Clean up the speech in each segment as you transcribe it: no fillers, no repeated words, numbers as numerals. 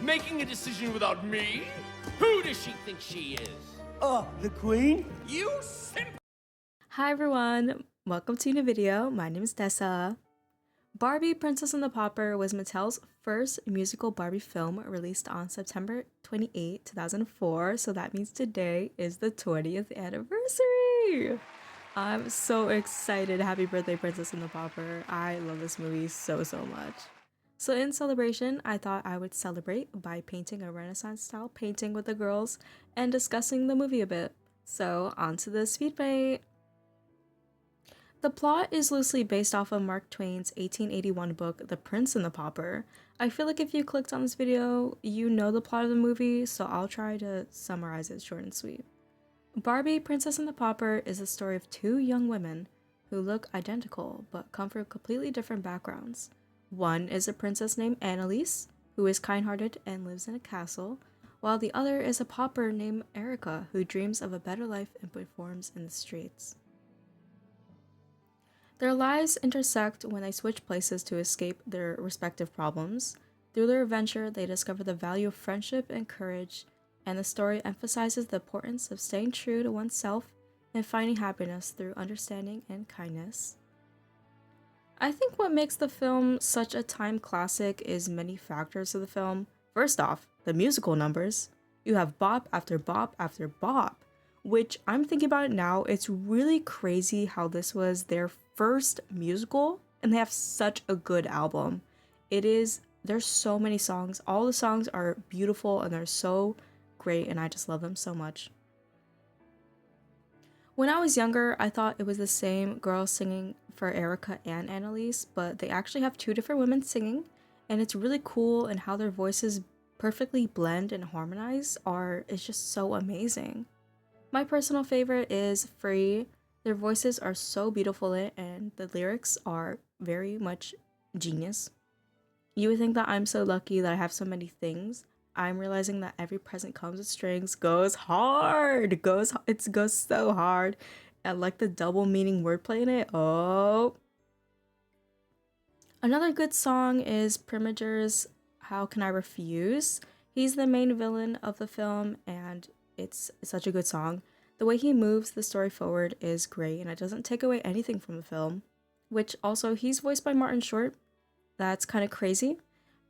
Making a decision without me? Who does she think she is? Oh, the queen? You simp! Hi everyone, welcome to a new video. My name is Tessa. Barbie Princess and the Pauper was Mattel's first musical Barbie film released on September 28, 2004, so that means today is the 20th anniversary! I'm so excited. Happy birthday, Princess and the Pauper. I love this movie so much. So in celebration, I thought I would celebrate by painting a Renaissance style painting with the girls and discussing the movie a bit. So on to the speed paint. The plot is loosely based off of Mark Twain's 1881 book, The Prince and the Pauper. I feel like if you clicked on this video, you know the plot of the movie, so I'll try to summarize it short and sweet. Barbie, Princess and the Pauper is the story of two young women who look identical but come from completely different backgrounds. One is a princess named Annalise, who is kind-hearted and lives in a castle, while the other is a pauper named Erica, who dreams of a better life and performs in the streets. Their lives intersect when they switch places to escape their respective problems. Through their adventure, they discover the value of friendship and courage, and the story emphasizes the importance of staying true to oneself and finding happiness through understanding and kindness. I think what makes the film such a time classic is many factors of the film. First off, the musical numbers. You have bop after bop after bop, which I'm thinking about it now, it's really crazy how this was their first musical and they have such a good album. There's so many songs. All the songs are beautiful and they're so great and I just love them so much. When I was younger, I thought it was the same girl singing for Erica and Annalise, but they actually have two different women singing, and it's really cool, and how their voices perfectly blend and harmonize is just so amazing. My personal favorite is Free. Their voices are so beautiful and the lyrics are very much genius. You would think that I'm so lucky that I have so many things. I'm realizing that every present comes with strings goes hard. It goes so hard. I like the double meaning wordplay in it. Oh. Another good song is Primoger's How Can I Refuse? He's the main villain of the film and it's such a good song. The way he moves the story forward is great and it doesn't take away anything from the film. Which also, he's voiced by Martin Short. That's kind of crazy.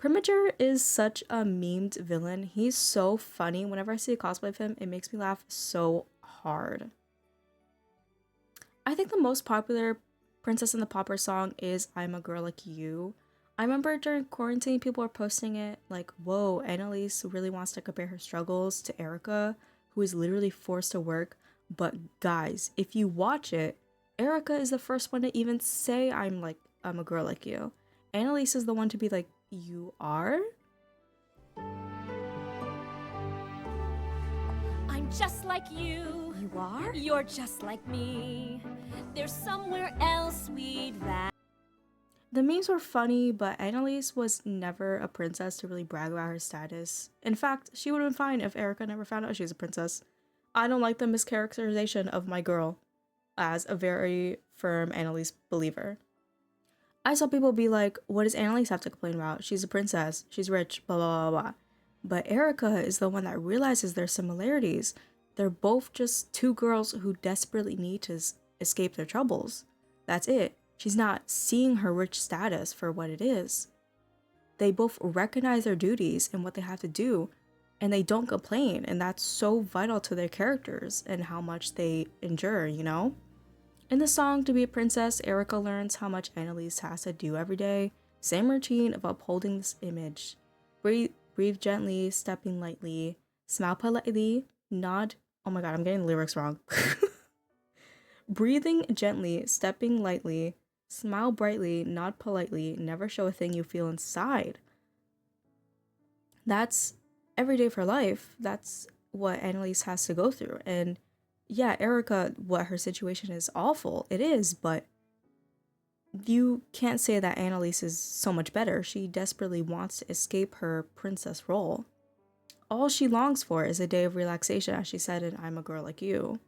Primoger is such a memed villain. He's so funny. Whenever I see a cosplay of him, it makes me laugh so hard. I think the most popular Princess and the Pauper song is I'm a Girl Like You. I remember during quarantine, people were posting it like, whoa, Annalise really wants to compare her struggles to Erica, who is literally forced to work. But guys, if you watch it, Erica is the first one to even say I'm a girl like you. Annalise is the one to be like, you are? I'm just like you. You are? You're just like me. There's somewhere else we'd rather. The memes were funny, but Annalise was never a princess to really brag about her status. In fact, she would have been fine if Erica never found out she was a princess. I don't like the mischaracterization of my girl as a very firm Annalise believer. I saw people be like, what does Annalise have to complain about? She's a princess, she's rich, blah blah blah blah. But Erica is the one that realizes their similarities. They're both just two girls who desperately need to escape their troubles. That's it. She's not seeing her rich status for what it is. They both recognize their duties and what they have to do, and they don't complain, and that's so vital to their characters and how much they endure, you know? In the song To Be a Princess, Erica learns how much Annalise has to do every day. Same routine of upholding this image. Breathe gently, stepping lightly, smile politely, nod. Oh my god, I'm getting the lyrics wrong. Breathing gently, stepping lightly, smile brightly, nod politely, never show a thing you feel inside. That's every day of her life. That's what Annalise has to go through. And yeah, Erica, what her situation is awful. It is, but you can't say that Annalise is so much better. She desperately wants to escape her princess role. All she longs for is a day of relaxation, as she said in I'm a Girl Like You.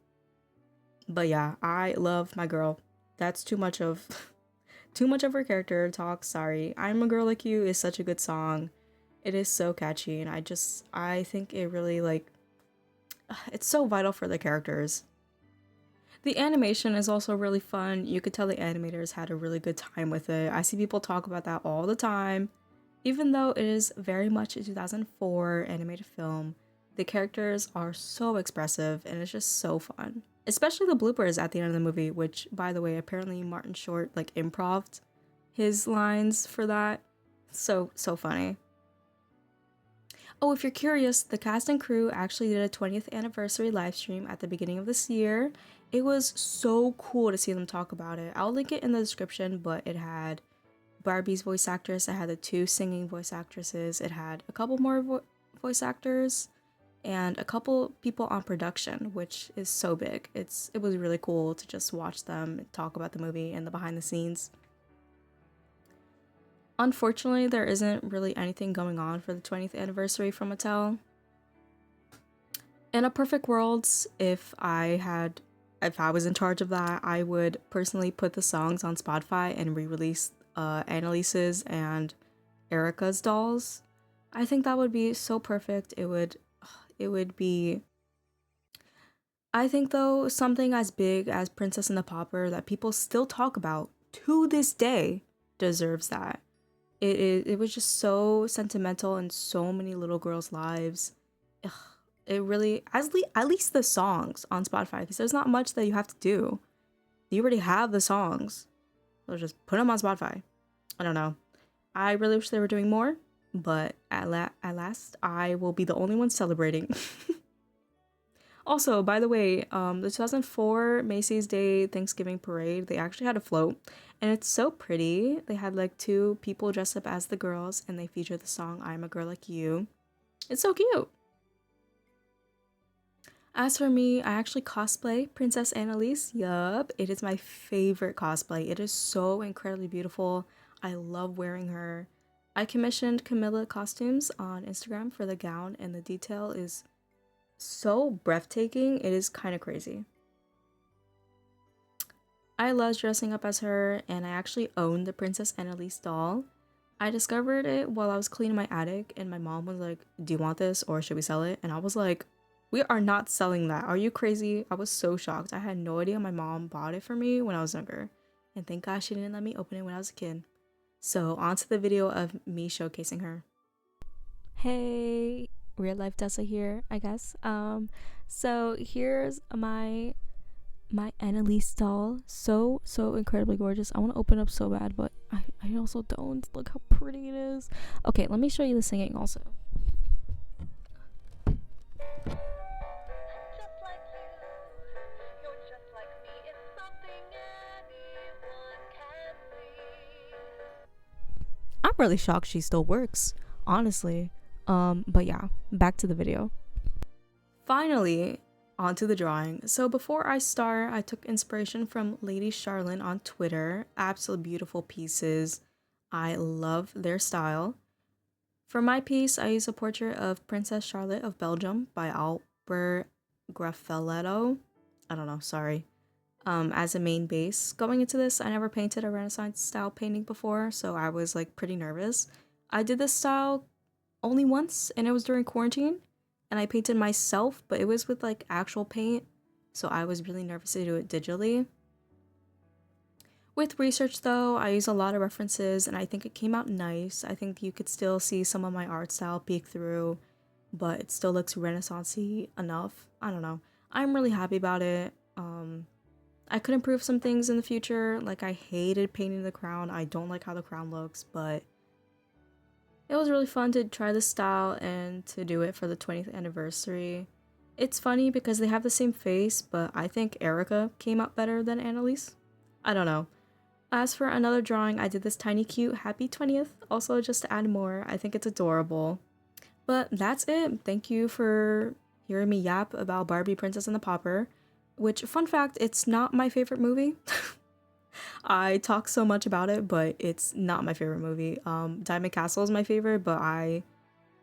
But yeah, I love my girl. That's too much of her character talk, sorry. I'm a Girl Like You is such a good song. It is so catchy, and I think it really like it's so vital for the characters. The animation is also really fun. You could tell the animators had a really good time with it. I see people talk about that all the time. Even though it is very much a 2004 animated film, the characters are so expressive and it's just so fun. Especially the bloopers at the end of the movie, which, by the way, apparently Martin Short like improv'd his lines for that. So funny. Oh, if you're curious, the cast and crew actually did a 20th anniversary live stream at the beginning of this year. It was so cool to see them talk about it. I'll link it in the description, but it had Barbie's voice actress, it had the 2 singing voice actresses, it had a couple more voice actors, and a couple people on production, which is so big. It was really cool to just watch them talk about the movie and the behind the scenes. Unfortunately, there isn't really anything going on for the 20th anniversary from Mattel. In a perfect world, if I was in charge of that, I would personally put the songs on Spotify and re-release Annalise's and Erica's dolls. I think that would be so perfect. It would be. I think though, something as big as Princess and the Pauper that people still talk about to this day deserves that. It was just so sentimental in so many little girls' lives. Ugh, it really, at least the songs on Spotify, because there's not much that you have to do. You already have the songs, so just put them on Spotify. I don't know. I really wish they were doing more, but at last, I will be the only one celebrating. Also, by the way, the 2004 Macy's Day Thanksgiving Parade, they actually had a float, and it's so pretty. They had like 2 people dressed up as the girls, and they featured the song I'm a Girl Like You. It's so cute. As for me, I actually cosplay Princess Annalise. Yup, it is my favorite cosplay. It is so incredibly beautiful. I love wearing her. I commissioned Camilla costumes on Instagram for the gown, and the detail is so breathtaking. It is kind of crazy. I love dressing up as her, and I actually own the Princess Annalise doll. I discovered it while I was cleaning my attic, and my mom was like, "Do you want this or should we sell it?" And I was like, "We are not selling that. Are you crazy?" I was so shocked. I had no idea my mom bought it for me when I was younger, and thank God she didn't let me open it when I was a kid. So on to the video of me showcasing her. Hey, real life Tessa here, I guess. So here's my Annalise doll. So incredibly gorgeous. I want to open up so bad, but I also don't. Look how pretty it is. Okay, let me show you the singing also. I'm really shocked she still works, honestly. But yeah, back to the video. Finally, onto the drawing. So before I start, I took inspiration from Lady Charlene on Twitter. Absolutely beautiful pieces. I love their style. For my piece, I used a portrait of Princess Charlotte of Belgium by Albert Graffeletto. I don't know, sorry. As a main base. Going into this, I never painted a Renaissance style painting before, so I was like pretty nervous. I did this style only once, and it was during quarantine, and I painted myself, but it was with like actual paint, so I was really nervous to do it digitally. With research though, I use a lot of references, and I think it came out nice. I think you could still see some of my art style peek through, but it still looks Renaissance-y enough. I don't know. I'm really happy about it. I could improve some things in the future. Like, I hated painting the crown. I don't like how the crown looks, but it was really fun to try this style and to do it for the 20th anniversary. It's funny because they have the same face, but I think Erica came out better than Annalise. I don't know. As for another drawing, I did this tiny cute happy 20th, also just to add more. I think it's adorable. But that's it. Thank you for hearing me yap about Barbie Princess and the Pauper. Which, fun fact, it's not my favorite movie. I talk so much about it, but it's not my favorite movie. Diamond Castle is my favorite, but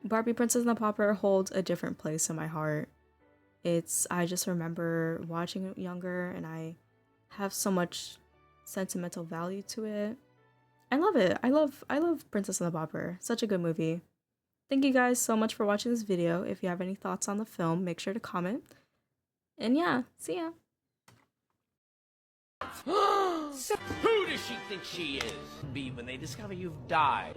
Barbie Princess and the Pauper holds a different place in my heart. I just remember watching it younger, and I have so much sentimental value to it. I love it. I love Princess and the Pauper. Such a good movie. Thank you guys so much for watching this video. If you have any thoughts on the film, make sure to comment. And yeah, see ya. Who does she think she is? Be when they discover you've died.